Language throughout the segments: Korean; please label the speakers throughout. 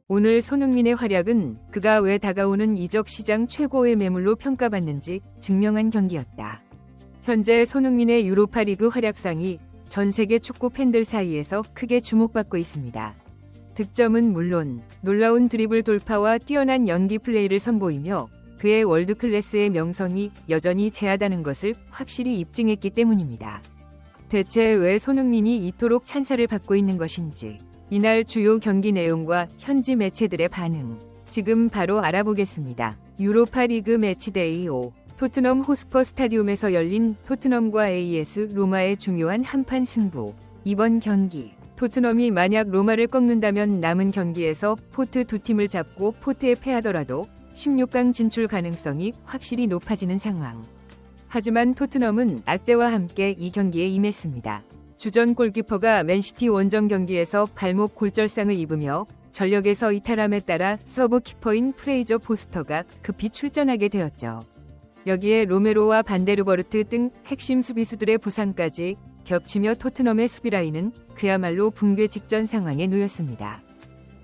Speaker 1: 오늘 손흥민의 활약은 그가 왜 다가오는 이적 시장 최고의 매물로 평가받는지 증명한 경기였다. 현재 손흥민의 유로파리그 활약상이 전 세계 축구 팬들 사이에서 크게 주목받고 있습니다. 득점은 물론 놀라운 드리블 돌파와 뛰어난 연기 플레이를 선보이며 그의 월드클래스의 명성이 여전히 제하다는 것을 확실히 입증했기 때문입니다. 대체 왜 손흥민이 이토록 찬사를 받고 있는 것인지, 이날 주요 경기 내용과 현지 매체들의 반응, 지금 바로 알아보겠습니다. 유로파리그 매치데이 5, 토트넘 호스퍼 스타디움에서 열린 토트넘과 AS 로마의 중요한 한판 승부. 이번 경기, 토트넘이 만약 로마를 꺾는다면 남은 경기에서 포트 두 팀을 잡고 포트에 패하더라도 16강 진출 가능성이 확실히 높아지는 상황. 하지만 토트넘은 악재와 함께 이 경기에 임했습니다. 주전 골키퍼가 맨시티 원정 경기에서 발목 골절상을 입으며 전력에서 이탈함에 따라 서브 키퍼인 프레이저 포스터가 급히 출전하게 되었죠. 여기에 로메로와 반데르버르트 등 핵심 수비수들의 부상까지 겹치며 토트넘의 수비라인은 그야말로 붕괴 직전 상황에 놓였습니다.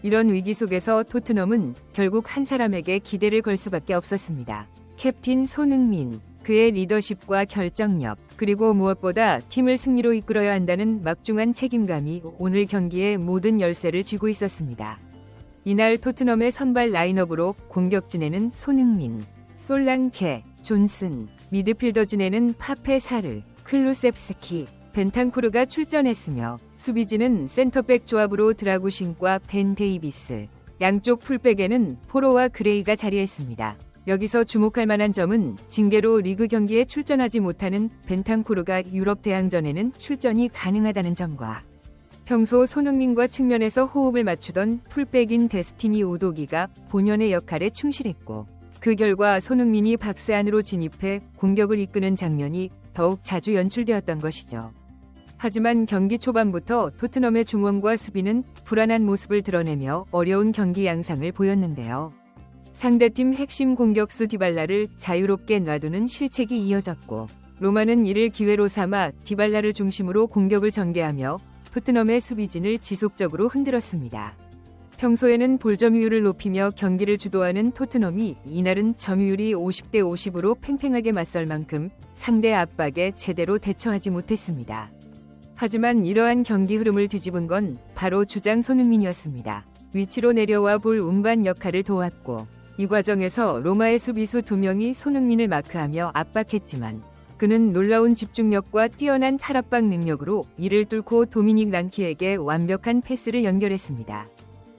Speaker 1: 이런 위기 속에서 토트넘은 결국 한 사람에게 기대를 걸 수밖에 없었습니다. 캡틴 손흥민, 그의 리더십과 결정력, 그리고 무엇보다 팀을 승리로 이끌어야 한다는 막중한 책임감이 오늘 경기의 모든 열쇠를 쥐고 있었습니다. 이날 토트넘의 선발 라인업으로 공격진에는 손흥민, 솔랑케, 존슨, 미드필더진에는 파페 사르, 클루셉스키, 벤탄쿠르가 출전했으며 수비진은 센터백 조합으로 드라구신과 벤 데이비스, 양쪽 풀백에는 포로와 그레이가 자리했습니다. 여기서 주목할 만한 점은 징계로 리그 경기에 출전하지 못하는 벤탄쿠르가 유럽 대항전에는 출전이 가능하다는 점과 평소 손흥민과 측면에서 호흡을 맞추던 풀백인 데스티니 오도기가 본연의 역할에 충실했고 그 결과 손흥민이 박스 안으로 진입해 공격을 이끄는 장면이 더욱 자주 연출되었던 것이죠. 하지만 경기 초반부터 토트넘의 중원과 수비는 불안한 모습을 드러내며 어려운 경기 양상을 보였는데요. 상대팀 핵심 공격수 디발라를 자유롭게 놔두는 실책이 이어졌고 로마는 이를 기회로 삼아 디발라를 중심으로 공격을 전개하며 토트넘의 수비진을 지속적으로 흔들었습니다. 평소에는 볼 점유율을 높이며 경기를 주도하는 토트넘이 이날은 점유율이 50대 50으로 팽팽하게 맞설 만큼 상대 압박에 제대로 대처하지 못했습니다. 하지만 이러한 경기 흐름을 뒤집은 건 바로 주장 손흥민이었습니다. 위치로 내려와 볼 운반 역할을 도왔고 이 과정에서 로마의 수비수 2명이 손흥민을 마크하며 압박했지만 그는 놀라운 집중력과 뛰어난 탈압박 능력으로 이를 뚫고 도미닉 랑키에게 완벽한 패스를 연결했습니다.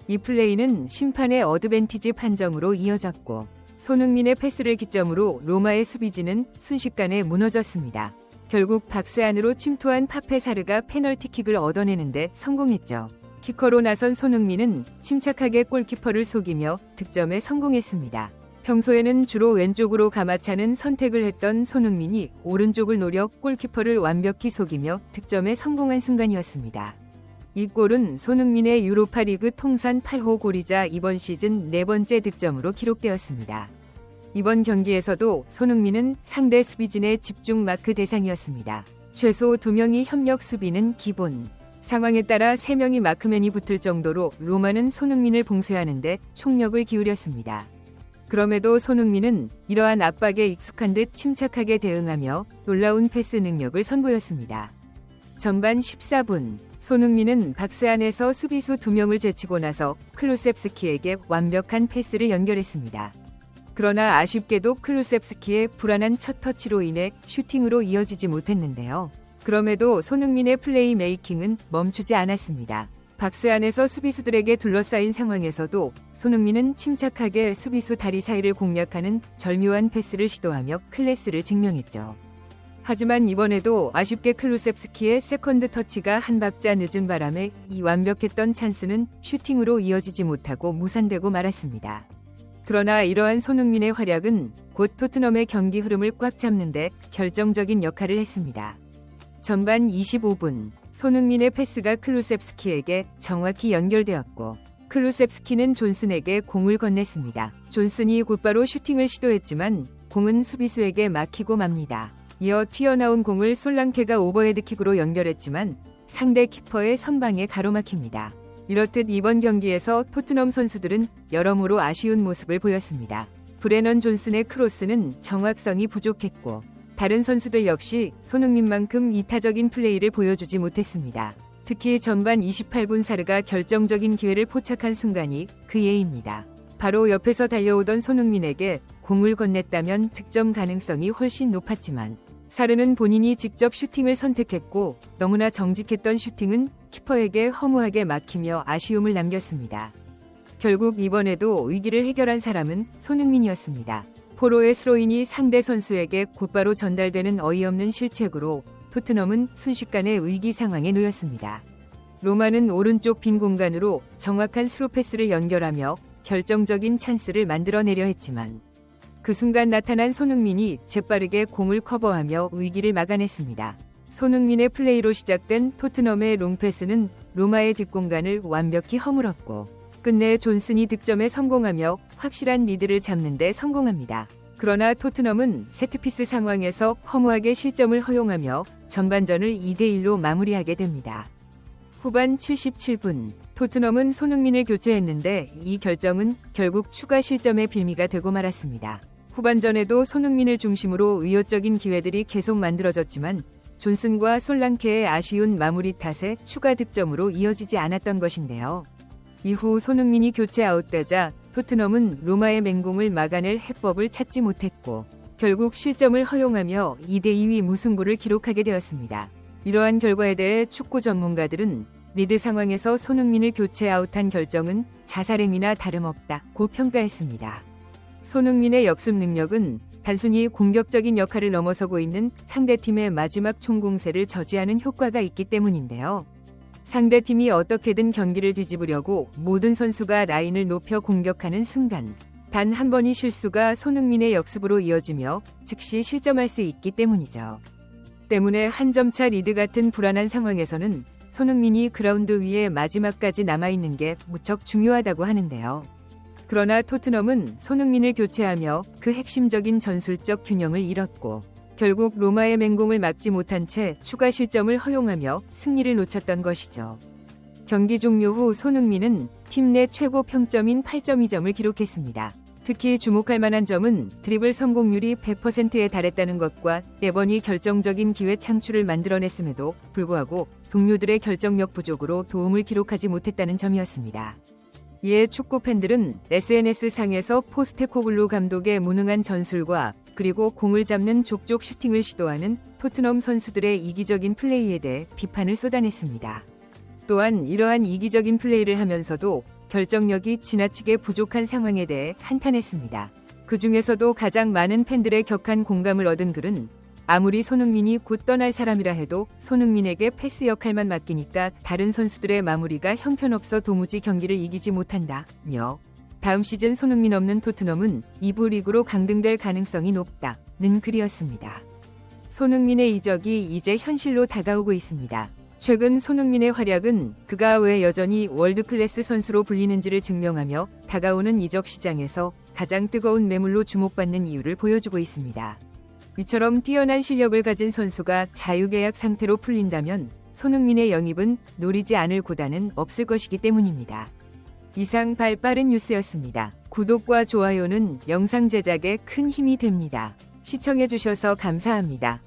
Speaker 1: 이 플레이는 심판의 어드밴티지 판정으로 이어졌고 손흥민의 패스를 기점으로 로마의 수비진은 순식간에 무너졌습니다. 결국 박스 안으로 침투한 파페 사르가 페널티킥을 얻어내는데 성공했죠. 키커로 나선 손흥민은 침착하게 골키퍼를 속이며 득점에 성공했습니다. 평소에는 주로 왼쪽으로 감아차는 선택을 했던 손흥민이 오른쪽을 노려 골키퍼를 완벽히 속이며 득점에 성공한 순간이었습니다. 이 골은 손흥민의 유로파리그 통산 8호 골이자 이번 시즌 4번째 득점으로 기록되었습니다. 이번 경기에서도 손흥민은 상대 수비진의 집중 마크 대상이었습니다. 최소 2명이 협력 수비는 기본. 상황에 따라 3명이 마크맨이 붙을 정도로 로마는 손흥민을 봉쇄하는데 총력을 기울였습니다. 그럼에도 손흥민은 이러한 압박에 익숙한 듯 침착하게 대응하며 놀라운 패스 능력을 선보였습니다. 전반 14분, 손흥민은 박스 안에서 수비수 2명을 제치고 나서 클루셉스키에게 완벽한 패스를 연결했습니다. 그러나 아쉽게도 클루셉스키의 불안한 첫 터치로 인해 슈팅으로 이어지지 못했는데요. 그럼에도 손흥민의 플레이 메이킹은 멈추지 않았습니다. 박스 안에서 수비수들에게 둘러싸인 상황에서도 손흥민은 침착하게 수비수 다리 사이를 공략하는 절묘한 패스를 시도하며 클래스를 증명했죠. 하지만 이번에도 아쉽게 클루셉스키의 세컨드 터치가 한 박자 늦은 바람에 이 완벽했던 찬스는 슈팅으로 이어지지 못하고 무산되고 말았습니다. 그러나 이러한 손흥민의 활약은 곧 토트넘의 경기 흐름을 꽉 잡는데 결정적인 역할을 했습니다. 전반 25분, 손흥민의 패스가 클루셉스키에게 정확히 연결되었고 클루셉스키는 존슨에게 공을 건넸습니다. 존슨이 곧바로 슈팅을 시도했지만 공은 수비수에게 막히고 맙니다. 이어 튀어나온 공을 솔랑케가 오버헤드킥으로 연결했지만 상대 키퍼의 선방에 가로막힙니다. 이렇듯 이번 경기에서 토트넘 선수들은 여러모로 아쉬운 모습을 보였습니다. 브레넌 존슨의 크로스는 정확성이 부족했고 다른 선수들 역시 손흥민만큼 이타적인 플레이를 보여주지 못했습니다. 특히 전반 28분 사르가 결정적인 기회를 포착한 순간이 그 예입니다. 바로 옆에서 달려오던 손흥민에게 공을 건넸다면 득점 가능성이 훨씬 높았지만 사르는 본인이 직접 슈팅을 선택했고 너무나 정직했던 슈팅은 키퍼에게 허무하게 막히며 아쉬움을 남겼습니다. 결국 이번에도 위기를 해결한 사람은 손흥민이었습니다. 포로의 스로인이 상대 선수에게 곧바로 전달되는 어이없는 실책으로 토트넘은 순식간에 위기 상황에 놓였습니다. 로마는 오른쪽 빈 공간으로 정확한 스루 패스를 연결하며 결정적인 찬스를 만들어내려 했지만 그 순간 나타난 손흥민이 재빠르게 공을 커버하며 위기를 막아냈습니다. 손흥민의 플레이로 시작된 토트넘의 롱패스는 로마의 뒷공간을 완벽히 허물었고 끝내 존슨이 득점에 성공하며 확실한 리드를 잡는 데 성공합니다. 그러나 토트넘은 세트피스 상황에서 허무하게 실점을 허용하며 전반전을 2대1로 마무리하게 됩니다. 후반 77분 토트넘은 손흥민을 교체했는데 이 결정은 결국 추가 실점의 빌미가 되고 말았습니다. 후반전에도 손흥민을 중심으로 의욕적인 기회들이 계속 만들어졌지만 존슨과 솔랑케의 아쉬운 마무리 탓에 추가 득점으로 이어지지 않았던 것인데요. 이후 손흥민이 교체 아웃되자 토트넘은 로마의 맹공을 막아낼 해법을 찾지 못했고 결국 실점을 허용하며 2대2 무승부를 기록하게 되었습니다. 이러한 결과에 대해 축구 전문가들은 리드 상황에서 손흥민을 교체 아웃한 결정은 자살행위나 다름없다고 평가했습니다. 손흥민의 역습 능력은 단순히 공격적인 역할을 넘어서고 있는 상대팀의 마지막 총공세를 저지하는 효과가 있기 때문인데요. 상대팀이 어떻게든 경기를 뒤집으려고 모든 선수가 라인을 높여 공격하는 순간 단 한 번의 실수가 손흥민의 역습으로 이어지며 즉시 실점할 수 있기 때문이죠. 때문에 한 점차 리드 같은 불안한 상황에서는 손흥민이 그라운드 위에 마지막까지 남아있는 게 무척 중요하다고 하는데요. 그러나 토트넘은 손흥민을 교체하며 그 핵심적인 전술적 균형을 잃었고 결국 로마의 맹공을 막지 못한 채 추가 실점을 허용하며 승리를 놓쳤던 것이죠. 경기 종료 후 손흥민은 팀 내 최고 평점인 8.2점을 기록했습니다. 특히 주목할 만한 점은 드리블 성공률이 100%에 달했다는 것과 4번이 결정적인 기회 창출을 만들어냈음에도 불구하고 동료들의 결정력 부족으로 도움을 기록하지 못했다는 점이었습니다. 이에 축구 팬들은 SNS상에서 포스테코글루 감독의 무능한 전술과 그리고 공을 잡는 족족 슈팅을 시도하는 토트넘 선수들의 이기적인 플레이에 대해 비판을 쏟아냈습니다. 또한 이러한 이기적인 플레이를 하면서도 결정력이 지나치게 부족한 상황에 대해 한탄했습니다. 그 중에서도 가장 많은 팬들의 격한 공감을 얻은 글은 아무리 손흥민이 곧 떠날 사람이라 해도 손흥민에게 패스 역할만 맡기니까 다른 선수들의 마무리가 형편없어 도무지 경기를 이기지 못한다며 다음 시즌 손흥민 없는 토트넘은 2부 리그로 강등될 가능성이 높다는 글이었습니다. 손흥민의 이적이 이제 현실로 다가오고 있습니다. 최근 손흥민의 활약은 그가 왜 여전히 월드클래스 선수로 불리는지를 증명하며 다가오는 이적 시장에서 가장 뜨거운 매물로 주목받는 이유를 보여주고 있습니다. 이처럼 뛰어난 실력을 가진 선수가 자유계약 상태로 풀린다면 손흥민의 영입은 노리지 않을 구단은 없을 것이기 때문입니다. 이상 발빠른 뉴스였습니다. 구독과 좋아요는 영상 제작에 큰 힘이 됩니다. 시청해주셔서 감사합니다.